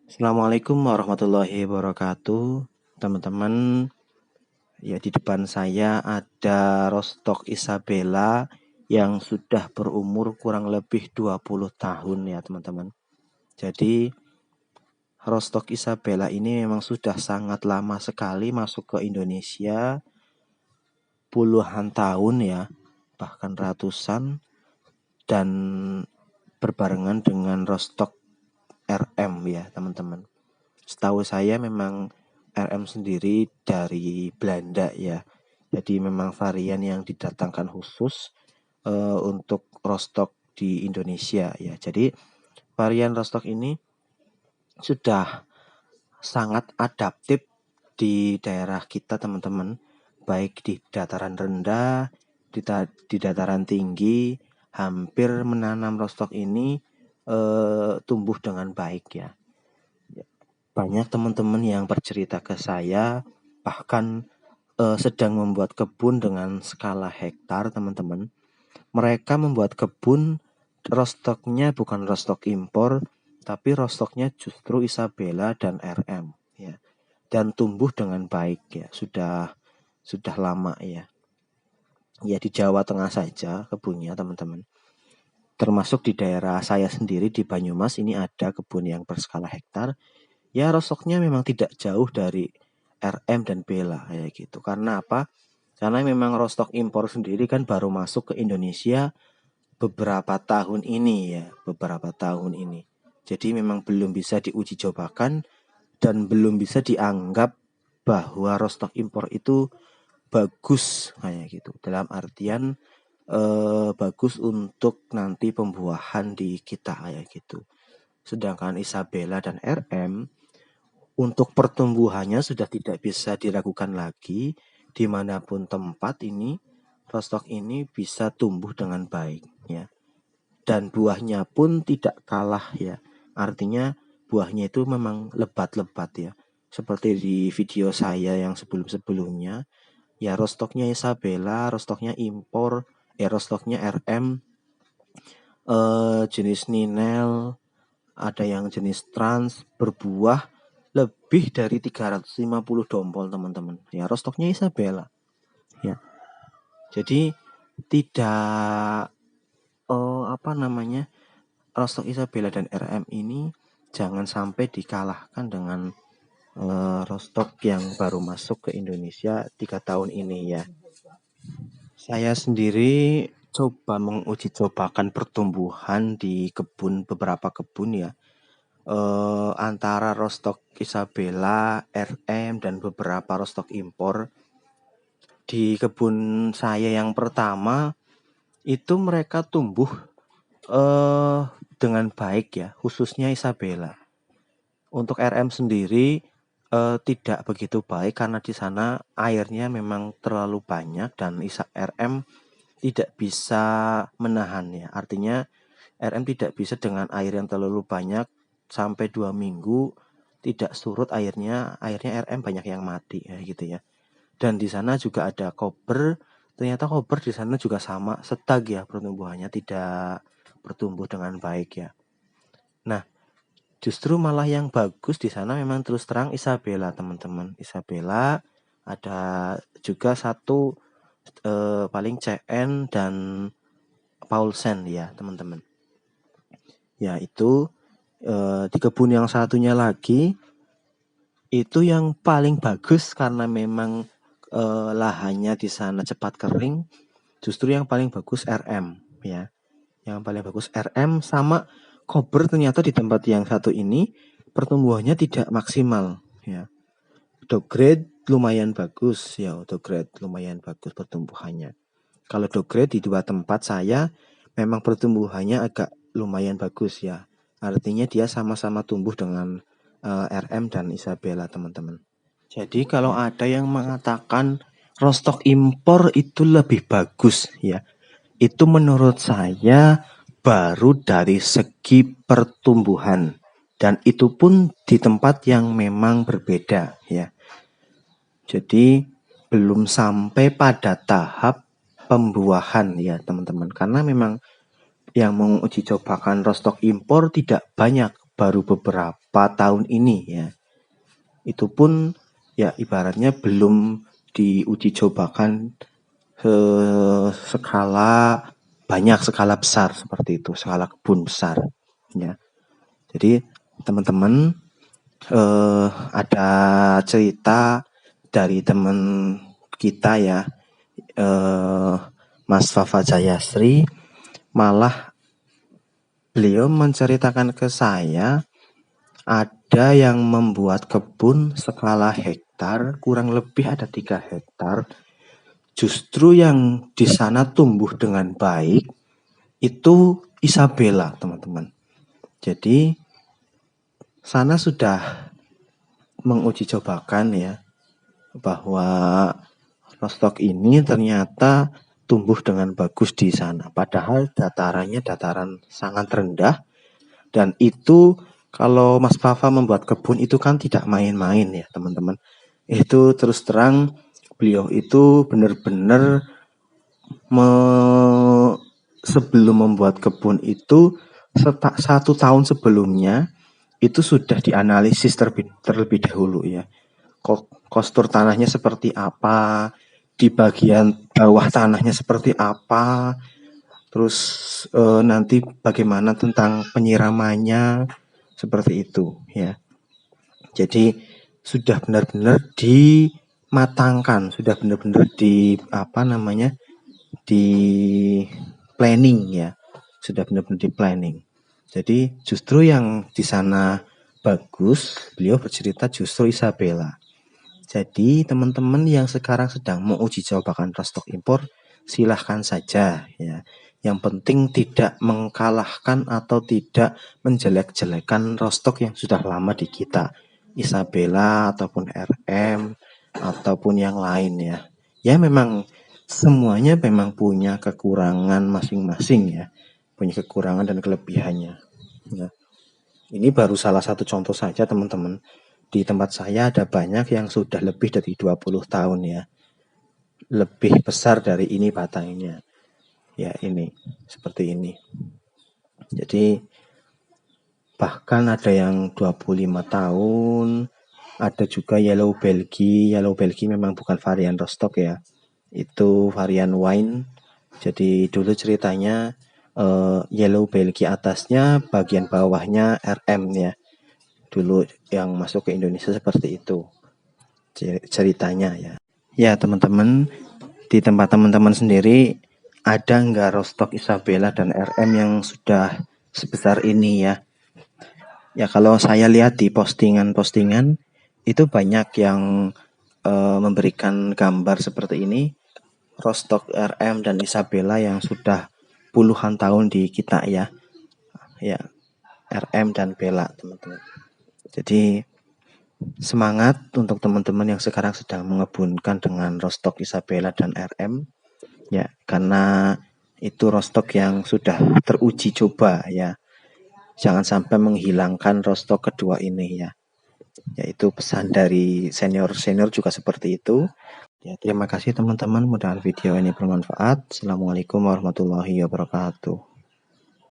Assalamualaikum warahmatullahi wabarakatuh, teman-teman. Ya, di depan saya ada Rostock Isabella yang sudah berumur kurang lebih 20 tahun ya, teman-teman. Jadi Rostock Isabella ini memang sudah sangat lama sekali masuk ke Indonesia, puluhan tahun ya, bahkan ratusan, dan berbarengan dengan Rostock RM ya, teman-teman. Setahu saya memang RM sendiri dari Belanda ya. Jadi memang varian yang didatangkan khusus untuk Rostock di Indonesia ya. Jadi varian Rostock ini sudah sangat adaptif di daerah kita, teman-teman. Baik di dataran rendah, di dataran tinggi, hampir menanam Rostock ini tumbuh dengan baik ya. Banyak teman-teman yang bercerita ke saya, bahkan sedang membuat kebun dengan skala hektar, teman-teman. Mereka membuat kebun, Rostocknya bukan Rostock impor, tapi Rostocknya justru Isabella dan RM ya. Dan tumbuh dengan baik ya, sudah lama ya. Ya, di Jawa Tengah saja kebunnya, teman-teman. Termasuk di daerah saya sendiri di Banyumas ini ada kebun yang berskala hektar. Ya, Rostocknya memang tidak jauh dari RM dan Bella ya gitu. Karena apa? Karena memang Rostock impor sendiri kan baru masuk ke Indonesia beberapa tahun ini ya, beberapa tahun ini. Jadi memang belum bisa diuji cobakan dan belum bisa dianggap bahwa Rostock impor itu bagus kayak gitu. Dalam artian bagus untuk nanti pembuahan di kita kayak gitu. Sedangkan Isabella dan RM untuk pertumbuhannya sudah tidak bisa diragukan lagi, dimanapun tempat ini Rostock ini bisa tumbuh dengan baik ya. Dan buahnya pun tidak kalah ya. Artinya buahnya itu memang lebat-lebat ya. Seperti di video saya yang sebelum-sebelumnya, ya Rostocknya Isabella, Rostocknya impor, Rostocknya RM, jenis Ninel, ada yang jenis Trans, berbuah lebih dari 350 dompol, teman-teman. Ya, Rostocknya Isabella. Ya. Jadi tidak apa namanya? Rostock Isabella dan RM ini jangan sampai dikalahkan dengan Rostock yang baru masuk ke Indonesia 3 tahun ini ya. Saya sendiri coba menguji cobakan pertumbuhan di beberapa kebun ya. Antara Rostock Isabella, RM dan beberapa Rostock impor. Di kebun saya yang pertama itu mereka tumbuh dengan baik ya, khususnya Isabella. Untuk RM sendiri tidak begitu baik karena di sana airnya memang terlalu banyak dan RM tidak bisa menahannya. Artinya RM tidak bisa dengan air yang terlalu banyak sampai 2 minggu tidak surut airnya RM banyak yang mati ya gitu ya. Dan di sana juga ada kober. Ternyata kober di sana juga sama, stag ya pertumbuhannya, tidak bertumbuh dengan baik ya. Nah, justru malah yang bagus di sana memang terus terang Isabella, teman-teman. Isabella, ada juga satu paling CN dan Paulsen ya, teman-teman. Ya, itu di kebun yang satunya lagi itu yang paling bagus karena memang lahannya di sana cepat kering. Justru yang paling bagus RM ya. Yang paling bagus RM sama kober. Ternyata di tempat yang satu ini pertumbuhannya tidak maksimal ya. Dograde lumayan bagus ya, dograde lumayan bagus pertumbuhannya. Kalau dograde di dua tempat saya memang pertumbuhannya agak lumayan bagus ya. Artinya dia sama-sama tumbuh dengan RM dan Isabella, teman-teman. Jadi kalau ada yang mengatakan Rostock impor itu lebih bagus ya, itu menurut saya baru dari segi pertumbuhan, dan itu pun di tempat yang memang berbeda ya. Jadi belum sampai pada tahap pembuahan ya, teman-teman. Karena memang yang menguji cobakan Rostock impor tidak banyak, baru beberapa tahun ini ya. Itu pun ya ibaratnya belum diuji cobakan skala banyak, skala besar seperti itu, skala kebun besar ya. Jadi teman-teman ada cerita dari teman kita ya, Mas Fafa Jayasri, malah beliau menceritakan ke saya ada yang membuat kebun skala hektar, kurang lebih ada 3 hektar. Justru yang di sana tumbuh dengan baik itu Isabella, teman-teman. Jadi sana sudah menguji cobakan ya bahwa rostok ini ternyata tumbuh dengan bagus di sana. Padahal datarannya dataran sangat rendah, dan itu kalau Mas Fafa membuat kebun itu kan tidak main-main ya teman-teman. Itu terus terang beliau itu benar-benar sebelum membuat kebun itu 1 tahun sebelumnya itu sudah dianalisis terlebih dahulu ya. Kostur tanahnya seperti apa, di bagian bawah tanahnya seperti apa, terus nanti bagaimana tentang penyiramannya, seperti itu ya. Jadi sudah benar-benar dimatangkan, sudah benar-benar di planning ya, sudah benar-benar di planning. Jadi justru yang di sana bagus, beliau bercerita justru Isabella. Jadi teman-teman yang sekarang sedang menguji cobakan rostok impor, silahkan saja ya. Yang penting tidak mengkalahkan atau tidak menjelek-jelekan rostok yang sudah lama di kita, Isabella ataupun RM ataupun yang lain ya. Ya memang semuanya memang punya kekurangan masing-masing ya, punya kekurangan dan kelebihannya ya. Ini baru salah satu contoh saja teman-teman. Di tempat saya ada banyak yang sudah lebih dari 20 tahun ya. Lebih besar dari ini batangnya. Ya ini, seperti ini. Jadi bahkan ada yang 25 tahun. Ada juga Yellow Belgian. Yellow Belgian memang bukan varian rostok ya. Itu varian wine. Jadi dulu ceritanya Yellow Belgian atasnya, bagian bawahnya RM ya. Dulu yang masuk ke Indonesia seperti itu ceritanya ya. Ya teman-teman, di tempat teman-teman sendiri ada nggak rostok Isabella dan RM yang sudah sebesar ini ya? Ya kalau saya lihat di postingan-postingan itu banyak yang memberikan gambar seperti ini, rostok RM dan Isabella yang sudah puluhan tahun di kita ya. Ya, RM dan Bella teman-teman. Jadi semangat untuk teman-teman yang sekarang sedang mengebunkan dengan rostok Isabella dan RM ya, karena itu rostok yang sudah teruji coba ya. Jangan sampai menghilangkan rostok kedua ini ya. Yaitu pesan dari senior-senior juga seperti itu. Ya, terima kasih teman-teman, mudah-mudahan video ini bermanfaat. Assalamualaikum warahmatullahi wabarakatuh.